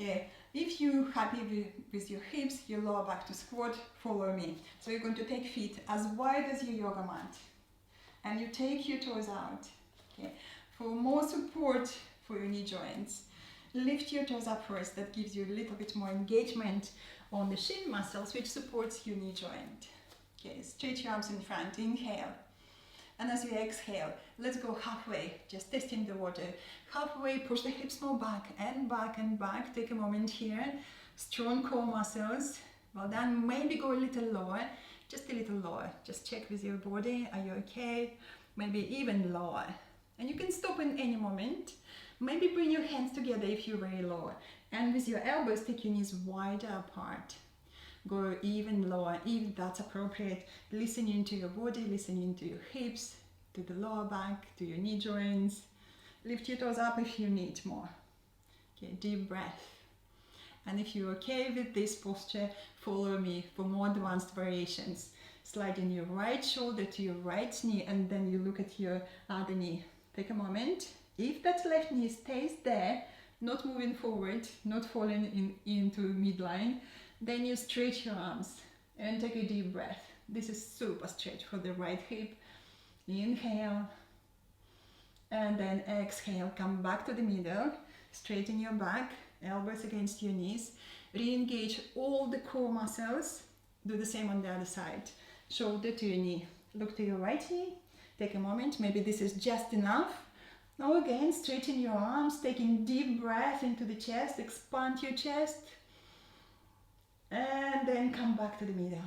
Okay, if you're happy with your hips, your lower back to squat, follow me. So you're going to take feet as wide as your yoga mat. And you take your toes out. Okay, for more support for your knee joints, lift your toes up first. That gives you a little bit more engagement on the shin muscles, which supports your knee joint. Okay, stretch your arms in front, inhale. And as you exhale, let's go halfway, just testing the water. Halfway, push the hips more back and back and back. Take a moment here. Strong core muscles. Well done. Maybe go a little lower, just a little lower. Just check with your body. Are you okay? Maybe even lower. And you can stop in any moment. Maybe bring your hands together if you're very low. And with your elbows, take your knees wider apart. Go even lower if that's appropriate. Listening to your body, listening to your hips, to the lower back, to your knee joints. Lift your toes up if you need more. Okay, deep breath. And if you're okay with this posture, follow me for more advanced variations. Sliding your right shoulder to your right knee, and then you look at your other knee. Take a moment. If that left knee stays there, not moving forward, not falling into midline, then you stretch your arms and take a deep breath. This is super stretch for the right hip. Inhale and then exhale. Come back to the middle. Straighten your back, elbows against your knees. Re-engage all the core muscles. Do the same on the other side. Shoulder to your knee. Look to your right knee. Take a moment. Maybe this is just enough. Now again, straighten your arms, taking deep breath into the chest. Expand your chest. And then come back to the middle.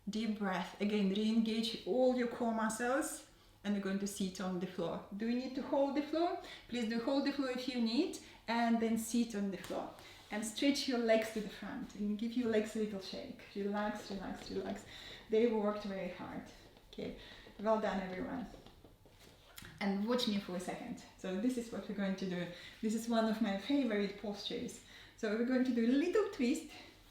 Deep breath. Again, re-engage all your core muscles. And you're going to sit on the floor. Do you need to hold the floor? Please do hold the floor if you need. And then sit on the floor. And stretch your legs to the front. And give your legs a little shake. Relax, relax, relax. They worked very hard. Okay, well done everyone. And watch me for a second. So this is what we're going to do. This is one of my favorite postures. So we're going to do a little twist.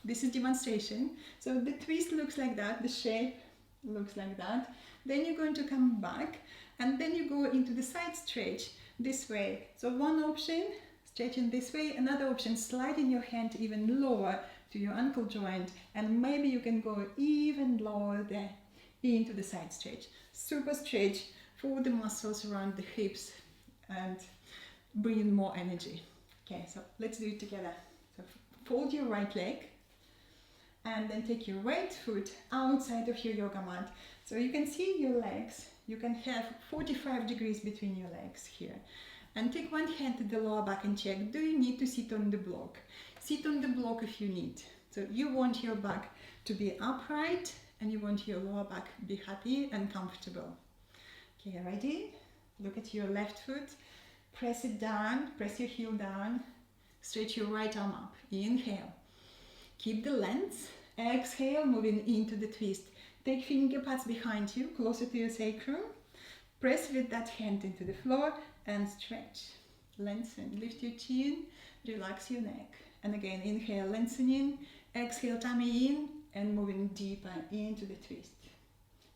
This is demonstration. So the twist looks like that, the shape looks like that. Then you're going to come back and then you go into the side stretch this way. So one option, stretching this way. Another option, sliding your hand even lower to your ankle joint, and maybe you can go even lower there into the side stretch. Super stretch for the muscles around the hips and bring in more energy. Okay, so let's do it together. So fold your right leg and then take your right foot outside of your yoga mat. So you can see your legs. You can have 45 degrees between your legs here. And take one hand to the lower back and check, do you need to sit on the block? Sit on the block if you need. So you want your back to be upright and you want your lower back to be happy and comfortable. Okay, ready? Look at your left foot. Press it down, press your heel down. Stretch your right arm up. Inhale. Keep the length. Exhale, moving into the twist. Take finger pads behind you, closer to your sacrum. Press with that hand into the floor and stretch. Lengthen, lift your chin, relax your neck. And again, inhale, lengthening. Exhale, tummy in and moving deeper into the twist.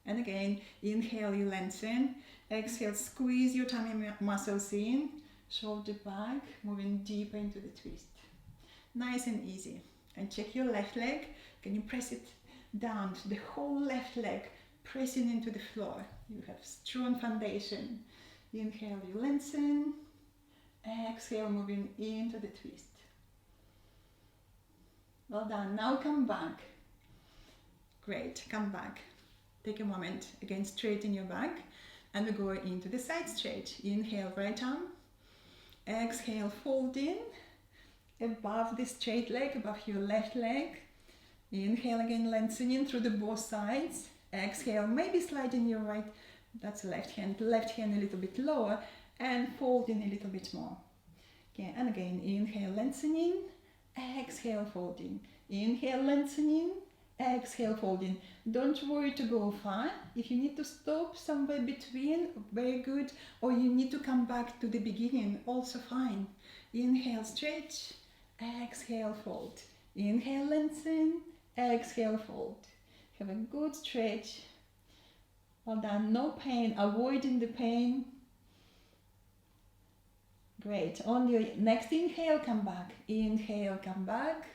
And again, inhale, you lengthen. Exhale, squeeze your tummy muscles in. Shoulder back, moving deeper into the twist. Nice and easy. And check your left leg. Can you press it down to the whole left leg, pressing into the floor? You have strong foundation. Inhale, you lengthen. Exhale, moving into the twist. Well done. Now come back. Great, come back. Take a moment. Again, straighten your back. And we go into the side stretch. Inhale, right arm. Exhale, fold in. Above the straight leg, above your left leg. Inhale again, lengthening through the both sides. Exhale, maybe sliding your right, that's left hand a little bit lower, and folding a little bit more. Okay, and again, inhale, lengthening. Exhale, folding. Inhale, lengthening. Exhale, folding. Don't worry to go far. If you need to stop somewhere between, very good. Or you need to come back to the beginning, also fine. Inhale, stretch. Exhale, fold. Inhale, lengthen. Exhale, fold. Have a good stretch. Well done. No pain. Avoiding the pain. Great. On your next inhale, come back. Inhale, come back.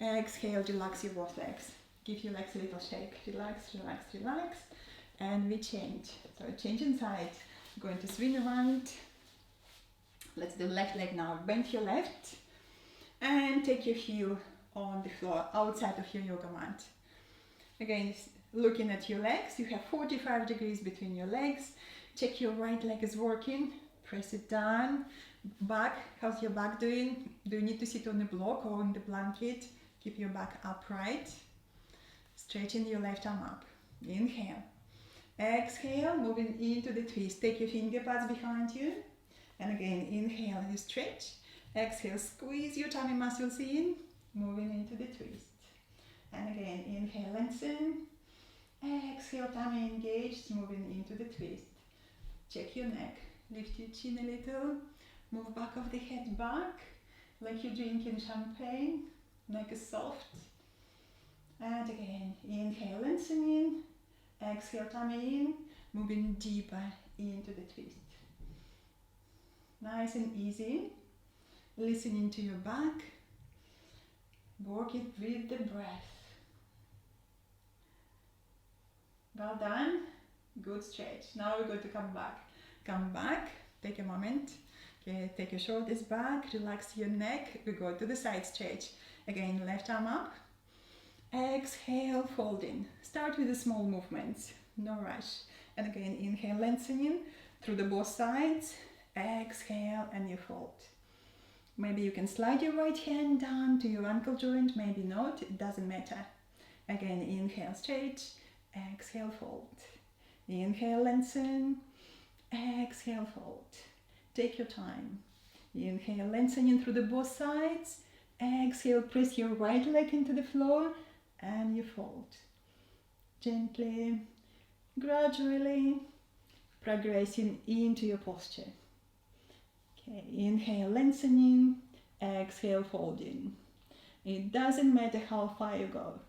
Exhale, relax your both legs. Give your legs a little shake. Relax, relax, relax. And we change. So changing side. Going to swing around. Let's do left leg now. Bend your left. And take your heel on the floor outside of your yoga mat. Again, looking at your legs. You have 45 degrees between your legs. Check your right leg is working. Press it down. Back. How's your back doing? Do you need to sit on the block or on the blanket? Keep your back upright. Stretching your left arm up. Inhale. Exhale, moving into the twist. Take your finger pads behind you. And again, inhale, you stretch. Exhale, squeeze your tummy muscles in. Moving into the twist. And again, inhale, lengthen. Exhale, tummy engaged. Moving into the twist. Check your neck. Lift your chin a little. Move back of the head back. Like you're drinking champagne. Neck is soft. And again, inhale, lengthen in. Exhale, tummy in. Moving deeper into the twist. Nice and easy. Listening to your back. Work it with the breath. Well done. Good stretch. Now we're going to come back. Come back. Take a moment. Okay, take your shoulders back. Relax your neck. We go to the side stretch. Again, left arm up. Exhale, folding. Start with the small movements. No rush. And again, inhale, lengthening through the both sides. Exhale, and you fold. Maybe you can slide your right hand down to your ankle joint. Maybe not. It doesn't matter. Again, inhale, stretch. Exhale, fold. Inhale, lengthen. Exhale, fold. Take your time. Inhale, lengthening through the both sides. Exhale, press your right leg into the floor and you fold. Gently, gradually, progressing into your posture. Okay, inhale, lengthening. Exhale, folding. It doesn't matter how far you go.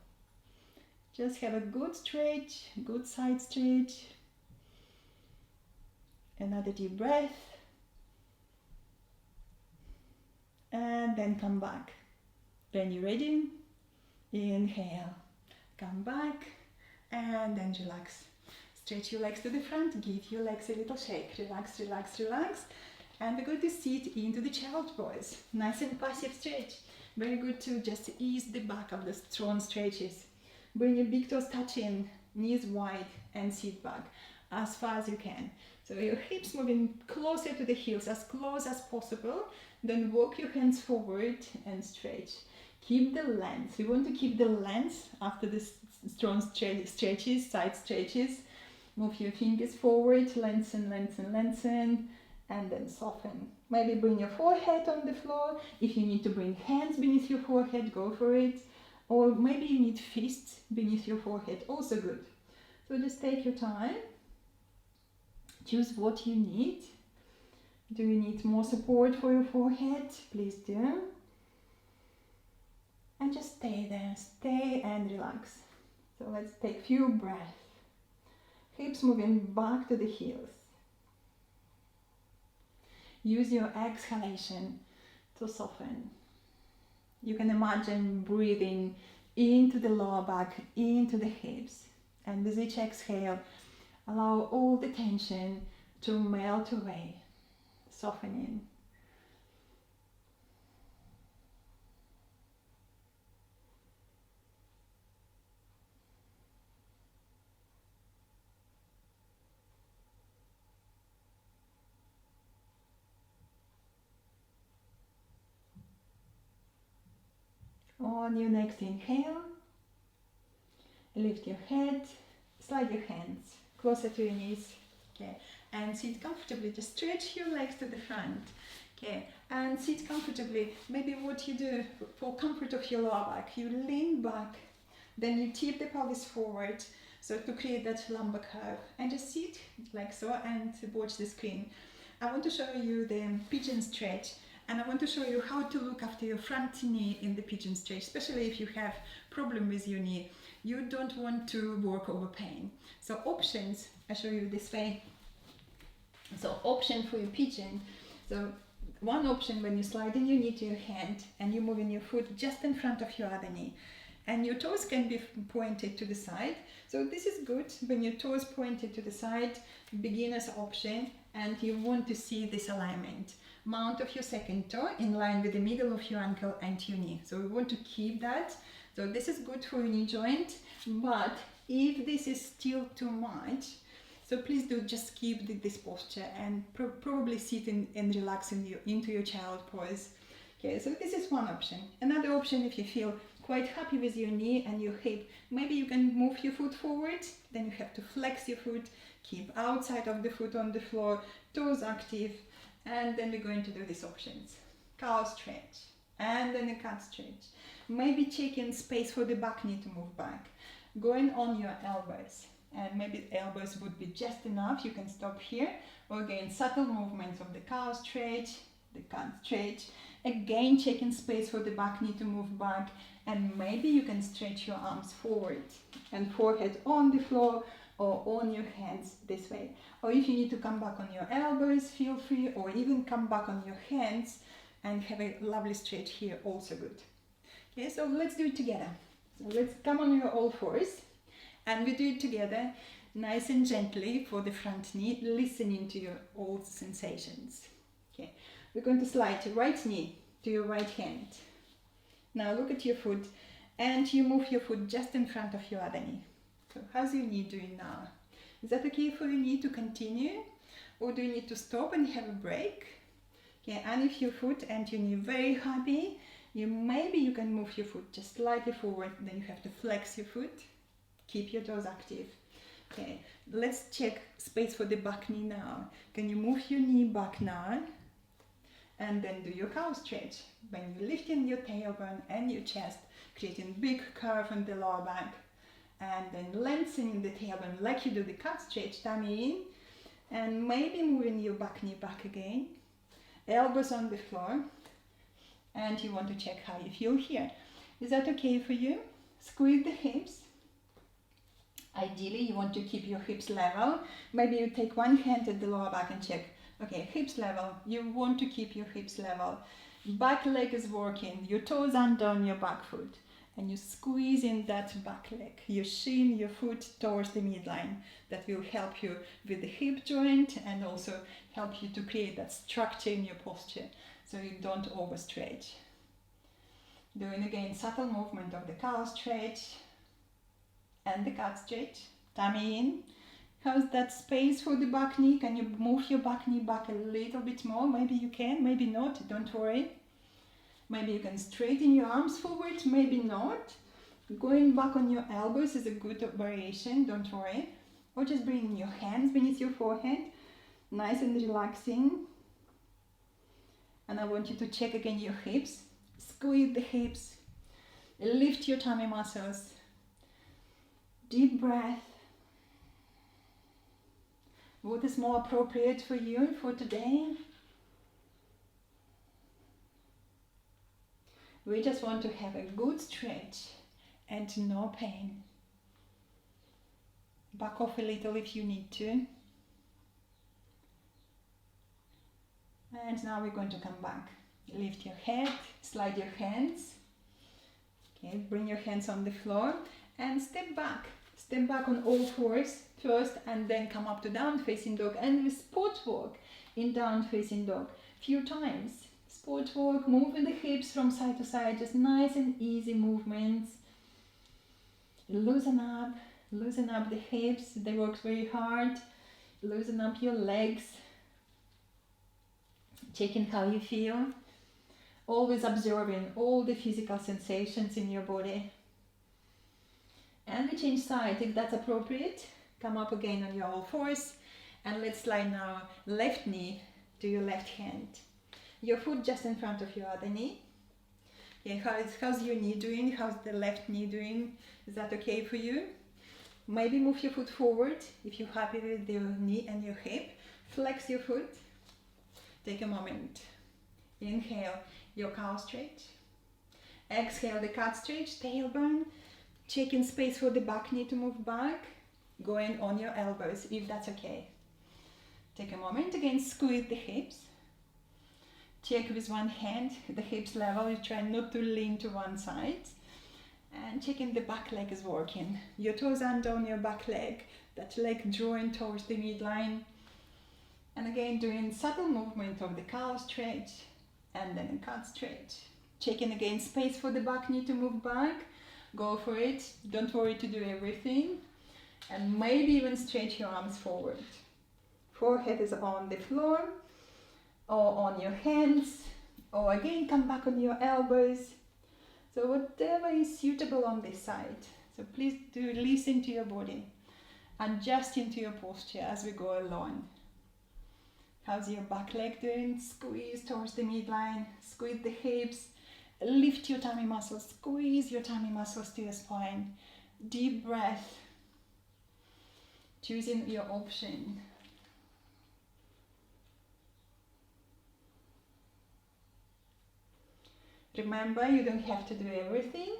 Just have a good stretch, good side stretch. Another deep breath. And then come back. When you're ready, inhale, come back, and then relax. Stretch your legs to the front, give your legs a little shake. Relax, relax, relax. And we're going to sit into the child pose. Nice and passive stretch. Very good to just ease the back of the strong stretches. Bring your big toes touching, knees wide, and sit back as far as you can. So your hips moving closer to the heels, as close as possible. Then walk your hands forward and stretch. Keep the length. We want to keep the length after the strong stretches, side stretches. Move your fingers forward, lengthen, lengthen, lengthen, and then soften. Maybe bring your forehead on the floor. If you need to bring hands beneath your forehead, go for it. Or maybe you need fists beneath your forehead, also good. So just take your time. Choose what you need. Do you need more support for your forehead? Please do. And just stay there, stay and relax. So let's take a few breaths. Hips moving back to the heels. Use your exhalation to soften. You can imagine breathing into the lower back, into the hips. And with each exhale, allow all the tension to melt away, softening. On your next inhale, lift your head, slide your hands closer to your knees, okay, and sit comfortably. Just stretch your legs to the front, okay, and sit comfortably. Maybe what you do for comfort of your lower back, you lean back, then you tip the pelvis forward, so to create that lumbar curve, and just sit like so and watch the screen. I want to show you the pigeon stretch. And I want to show you how to look after your front knee in the pigeon stretch, especially if you have problem with your knee. You don't want to work over pain. So options, I show you this way. So option for your pigeon. So one option, when you slide in your knee to your hand and you're moving your foot just in front of your other knee, and your toes can be pointed to the side. So this is good when your toes pointed to the side, beginner's option, and you want to see this alignment. Mount of your second toe in line with the middle of your ankle and your knee. So we want to keep that. So this is good for your knee joint, but if this is still too much, so please do just keep this posture and probably sit and relax into your child pose. Okay, so this is one option. Another option, if you feel quite happy with your knee and your hip, maybe you can move your foot forward, then you have to flex your foot, keep outside of the foot on the floor, toes active, and then we're going to do these options. Cow stretch, and then a cat stretch. Maybe checking space for the back knee to move back. Going on your elbows, and maybe elbows would be just enough, you can stop here. Or again, subtle movements of the cow stretch, the cat stretch. Again, checking space for the back knee to move back, and maybe you can stretch your arms forward and forehead on the floor or on your hands this way. Or if you need to come back on your elbows, feel free, or even come back on your hands and have a lovely stretch here, also good. Okay, so let's do it together. So let's come on your all fours, and we do it together, nice and gently for the front knee, listening to your all sensations. Okay, we're going to slide your right knee to your right hand. Now look at your foot, and you move your foot just in front of your other knee. So how's your knee doing now? Is that okay for your knee to continue? Or do you need to stop and have a break? Okay, and if your foot and your knee are very happy, maybe you can move your foot just slightly forward, then you have to flex your foot, keep your toes active. Okay, let's check space for the back knee now. Can you move your knee back now? And then do your cow stretch. When you're lifting your tailbone and your chest, creating big curve on the lower back, and then lengthening the tailbone like you do the cat stretch, tummy in, and maybe moving your back knee back again, elbows on the floor, and you want to check how you feel here. Is that okay for you? Squeeze the hips. Ideally, you want to keep your hips level. Maybe you take one hand at the lower back and check. Okay, hips level. You want to keep your hips level. Back leg is working. Your toes under on your back foot. And you squeeze in that back leg. You shin your foot towards the midline. That will help you with the hip joint and also help you to create that structure in your posture so you don't overstretch. Doing again subtle movement of the cow stretch and the cat stretch. Tummy in. How's that space for the back knee? Can you move your back knee back a little bit more? Maybe you can, maybe not, don't worry. Maybe you can straighten your arms forward, maybe not. Going back on your elbows is a good variation, don't worry. Or just bringing your hands beneath your forehead, nice and relaxing. And I want you to check again your hips. Squeeze the hips, lift your tummy muscles. Deep breath. What is more appropriate for you for today? We just want to have a good stretch and no pain. Back off a little if you need to. And now we're going to come back. Lift your head, slide your hands. Okay, bring your hands on the floor and step back. Step back on all fours first and then come up to down facing dog, and we sport walk in down facing dog few times. Sport walk, moving the hips from side to side, just nice and easy movements. Loosen up the hips, they work very hard. Loosen up your legs. Checking how you feel. Always observing all the physical sensations in your body. And we change side if that's appropriate. Come up again on your all fours. And let's slide now left knee to your left hand. Your foot just in front of your other knee. Okay, how's your knee doing? How's the left knee doing? Is that okay for you? Maybe move your foot forward if you're happy with your knee and your hip. Flex your foot. Take a moment. Inhale your cow stretch. Exhale the cat stretch, tailbone. Checking space for the back knee to move back. Going on your elbows if that's okay. Take a moment, again squeeze the hips. Check with one hand the hips level. You try not to lean to one side. And checking the back leg is working. Your toes under on your back leg. That leg drawing towards the midline. And again doing subtle movement of the calf stretch and then calf stretch. Checking again space for the back knee to move back. Go for it. Don't worry to do everything. And maybe even stretch your arms forward. Forehead is on the floor or on your hands, or again come back on your elbows. So whatever is suitable on this side. So please do listen to your body. Adjust into your posture as we go along. How's your back leg doing? Squeeze towards the midline, squeeze the hips, lift your tummy muscles, squeeze your tummy muscles to your spine. Deep breath. Choosing your option. Remember, you don't have to do everything.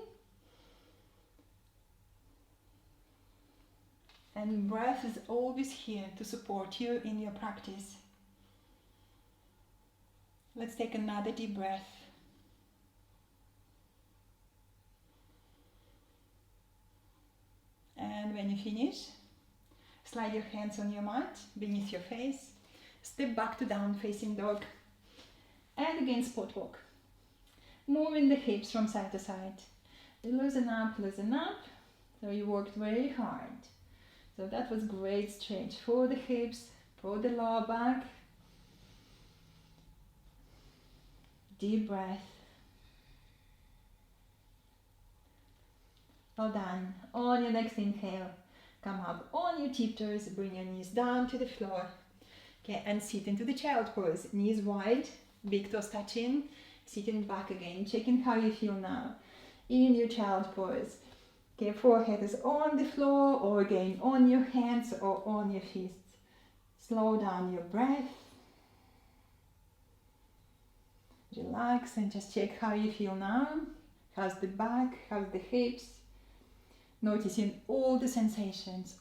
And breath is always here to support you in your practice. Let's take another deep breath. And when you finish, slide your hands on your mat beneath your face. Step back to down facing dog. And again, spot walk. Moving the hips from side to side. Loosen up, loosen up. So you worked very hard. So that was great stretch for the hips, for the lower back. Deep breath. Well done. On your next inhale, come up on your tiptoes, bring your knees down to the floor. Okay, and sit into the child pose. Knees wide, big toes touching. Sitting back again, checking how you feel now in your child pose. Okay, forehead is on the floor or again on your hands or on your fists. Slow down your breath. Relax and just check how you feel now. How's the back, how's the hips. Noticing all the sensations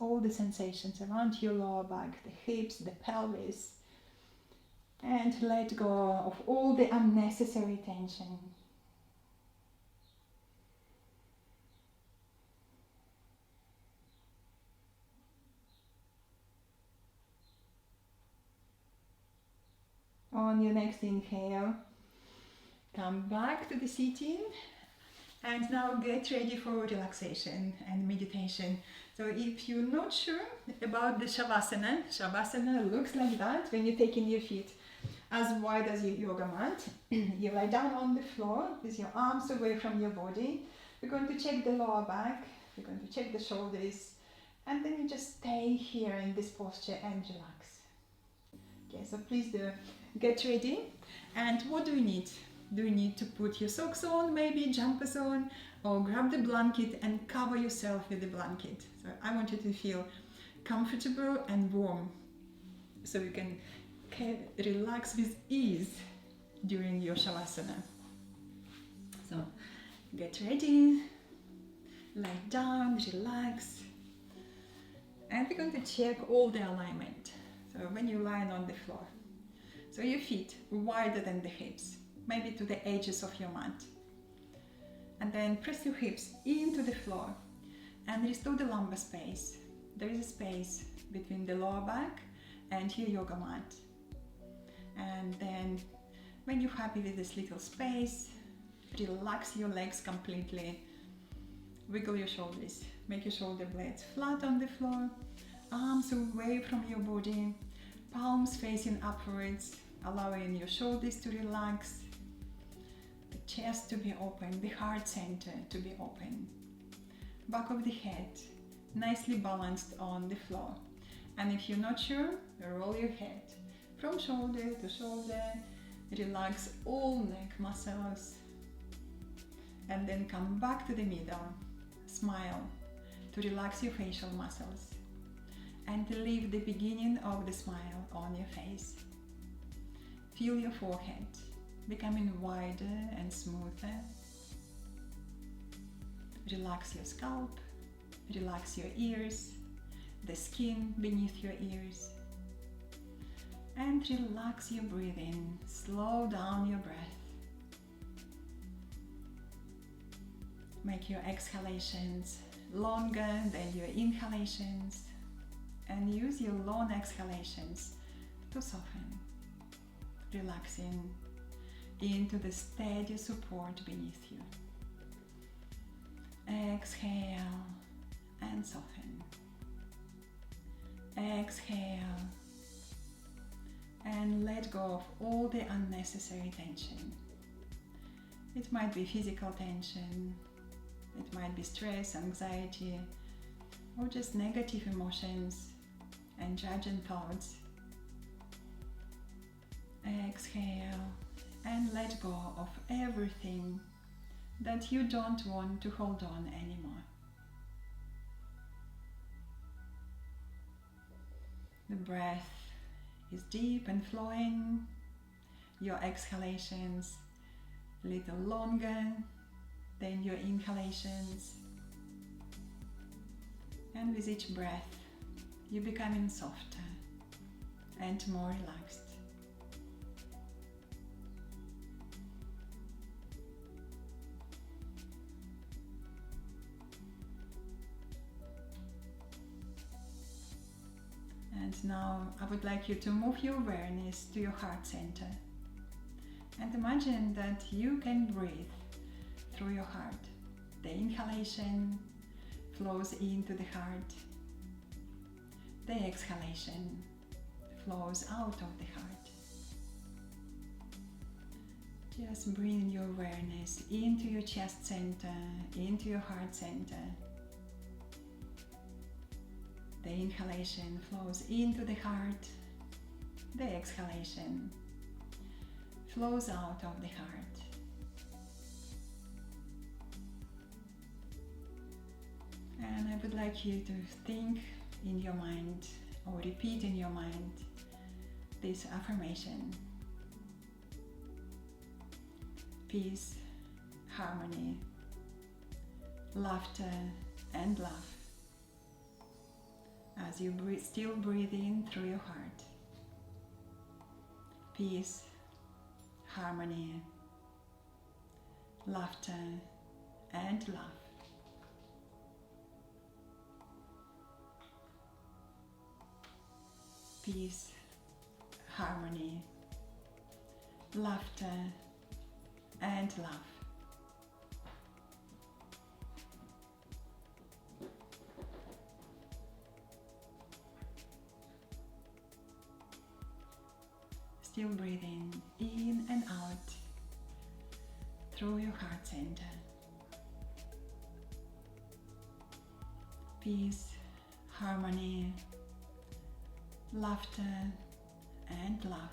around your lower back, the hips, the pelvis. And let go of all the unnecessary tension. On your next inhale, come back to the sitting. And now get ready for relaxation and meditation. So if you're not sure about the Shavasana, Shavasana looks like that when you're taking your feet as wide as your yoga mat. You lie down on the floor with your arms away from your body. We're going to check the lower back, we're going to check the shoulders, and then you just stay here in this posture and relax. Okay, so please do get ready. And what do we need? Do you need to put your socks on, maybe jumpers on, or grab the blanket and cover yourself with the blanket? So I want you to feel comfortable and warm, so you can relax with ease during your Shavasana. So get ready, lie down, relax, and we're going to check all the alignment. So when you're lying on the floor, so your feet wider than the hips, maybe to the edges of your mat. And then press your hips into the floor and restore the lumbar space. There is a space between the lower back and your yoga mat. And then when you're happy with this little space, relax your legs completely. Wiggle your shoulders. Make your shoulder blades flat on the floor. Arms away from your body. Palms facing upwards, allowing your shoulders to relax. The chest to be open, the heart center to be open. Back of the head, nicely balanced on the floor. And if you're not sure, roll your head from shoulder to shoulder. Relax all neck muscles. And then come back to the middle. Smile to relax your facial muscles. And leave the beginning of the smile on your face. Feel your forehead becoming wider and smoother. Relax your scalp, relax your ears, the skin beneath your ears. And relax your breathing, slow down your breath. Make your exhalations longer than your inhalations and use your long exhalations to soften, relaxing into the steady support beneath you. Exhale and soften. Exhale and let go of all the unnecessary tension. It might be physical tension, it might be stress, anxiety, or just negative emotions and judging thoughts. Exhale and let go of everything that you don't want to hold on anymore. The breath is deep and flowing, your exhalations a little longer than your inhalations, and with each breath you're becoming softer and more relaxed. And now I would like you to move your awareness to your heart center and imagine that you can breathe through your heart. The inhalation flows into the heart. The exhalation flows out of the heart. Just bring your awareness into your chest center, into your heart center. The inhalation flows into the heart. The exhalation flows out of the heart. And I would like you to think in your mind or repeat in your mind this affirmation: peace, harmony, laughter and love. As you still breathe in through your heart. Peace, harmony, laughter and love. Peace, harmony, laughter and love. Still breathing in and out through your heart center. Peace, harmony, laughter and love.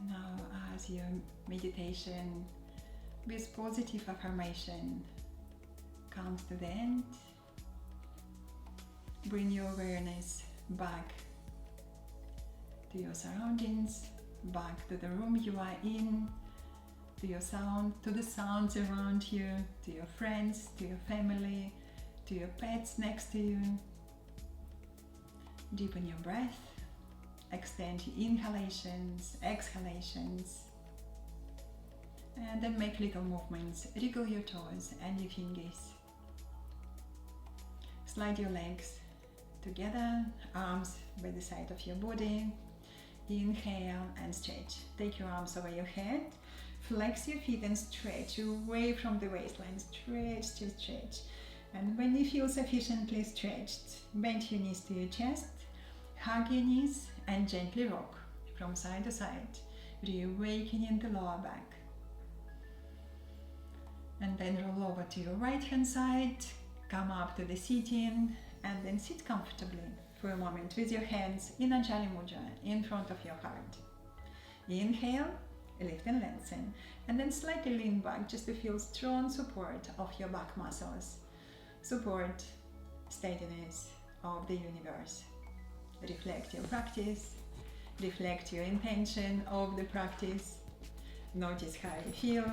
Now, as your meditation with positive affirmation comes to the end, bring your awareness back to your surroundings, back to the room you are in, to your sound, to the sounds around you, to your friends, to your family, to your pets next to you. Deepen your breath. Extend your inhalations, exhalations, and then make little movements. Wriggle your toes and your fingers. Slide your legs together, arms by the side of your body. Inhale and stretch. Take your arms over your head. Flex your feet and stretch away from the waistline. Stretch, stretch, stretch. And when you feel sufficiently stretched, bend your knees to your chest. Hug your knees and gently rock from side to side, reawakening the lower back. And then roll over to your right hand side, come up to the sitting, and then sit comfortably for a moment with your hands in Anjali Mudra in front of your heart. Inhale, lift and lengthen, and then slightly lean back just to feel strong support of your back muscles. Support, steadiness of the universe. Reflect your practice Reflect your intention of the practice. Notice how you feel.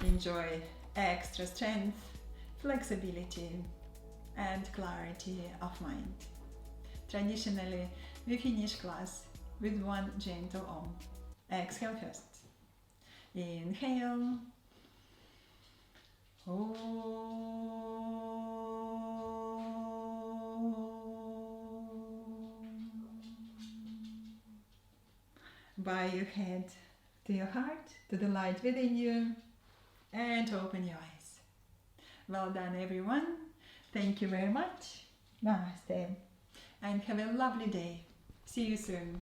Enjoy extra strength, flexibility, and clarity of mind. Traditionally, we finish class with one gentle Om. Exhale first. Inhale. Bow your head to your heart, to the light within you, and open your eyes. Well done, everyone. Thank you very much. Namaste. And have a lovely day. See you soon.